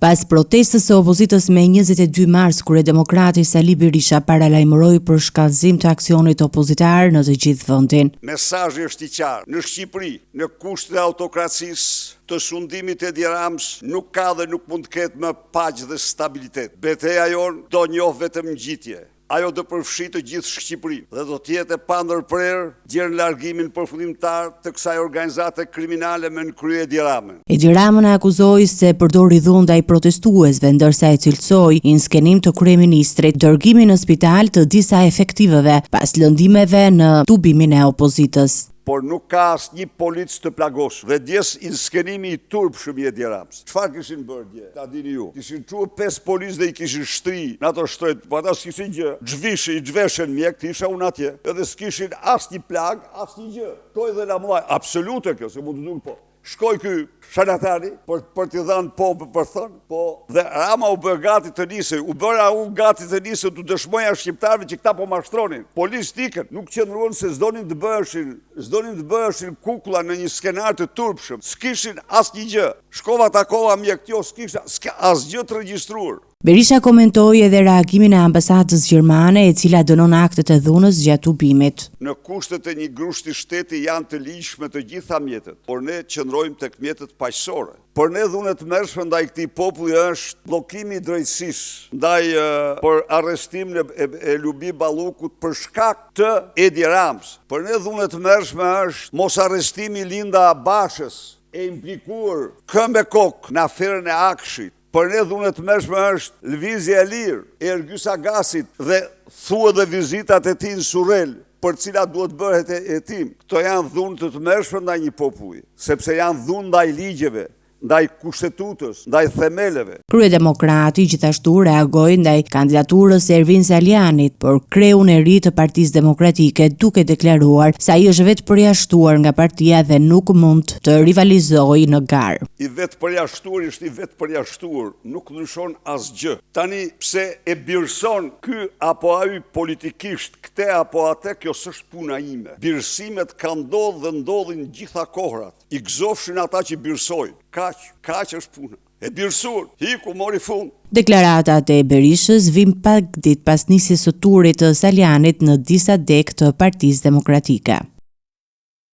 Pas protestës së opozitës me 22 mars, kryedemokrati Sali Berisha paralajmëroi për shkallëzim të aksionit opozitar në të gjithë vendin. Mesazhi është i qartë. Në Shqipëri, në kushtet e autokracisë, të shundimit e Edi Ramës nuk ka dhe nuk mund të ketë më paqe dhe stabilitet. Betejë jonë do njoh vetëm ngjitje. Ajo do përfshi të gjithë Shqipërinë dhe do të jetë e pandërprerë gjën largimin përfundimtar të kësaj organizate kriminale me në krye Edi Ramën. Edi Ramën e akuzoi se përdori dhunë ndaj protestuesve, ndërsa e cilësoi në skenim të kryeministrit dërgimin në spital të disa efektivëve pas lëndimeve në tubimin e opozitës. Por nuk ka asnjë polic të plagosur. Dhe djes inskenimi i turpshëm i Edi Ramës. Çfarë kishin bërë dje? Ta dini ju. Kishin çuar 5 policë dhe i kishin shtri në ato shtrejt, po ata s'kishin gjë. Zhveshen mjek, të isha unë atje, edhe s'kishin asnjë plag, asnjë gjë. Toj dhe la muaj, absolute kjo, se mund të duket po. Shkoj ky shanatari për t'i dhënë pompë për thënë, po dhe Rama u bë gati të nisej, u bëra unë gati të nisej të dëshmoja shqiptarëve që këta po mashtronin. Policë nuk qëndruan se s'donin të bëheshin kukulla në një skenar të turpshëm, s'kishin asnjë gjë. Shkova takova mjektjo, s'kisha asgjë të regjistruar. Berisha komentoi edhe reagimin e ambasadës gjermane, e cila dënon aktet e dhunës gjatë tubimit. Në kushtet e një grushti shteti janë të ligjshme të gjitha mjetet, por ne qëndrojmë tek mjetet paqësore. Por ne dhunet mërshme ndaj këtij populli është bllokimi i drejtësisë, ndaj për arrestimin e Lubi Ballukut për shkak të Edi Ramës. Por ne dhunet mërshme është mos arrestimi Linda Bashës, e implikuar këmbë kokë në aferën e Akshit. Por ne dhunet mërshme është lëvizja e lirë e Ergjys Agasit dhe thua dhe vizitat e tij në Surrel, për cilat duhet bëhet hetim. Këto janë dhunë të mërshme ndaj një populli, sepse janë dhunë ndaj ligjeve, ndaj kushtetutës, ndaj themeleve. Kryedemokrati gjithashtu reagoi ndaj kandidaturës së Ervin Salianit për kreun e ri të Partisë Demokratike, duke deklaruar se ai është vetë përjashtuar nga partia dhe nuk mund të rivalizojë në garë. I vetë përjashtuar është i vetë përjashtuar, nuk ndryshon asgjë. Tani pse e birson ky apo ai politikisht, këte apo atë, kjo s'është puna ime. Birsimet kanë ndodhur dhe ndodhin gjitha kohrat. I gëzofshin ata që birsojnë. Kaq është puna. E birsur, hiku mori fund. Deklaratat e Berishës vijnë pak ditë pas nisjes së turit të Salianit në disa deg të Partisë Demokratike.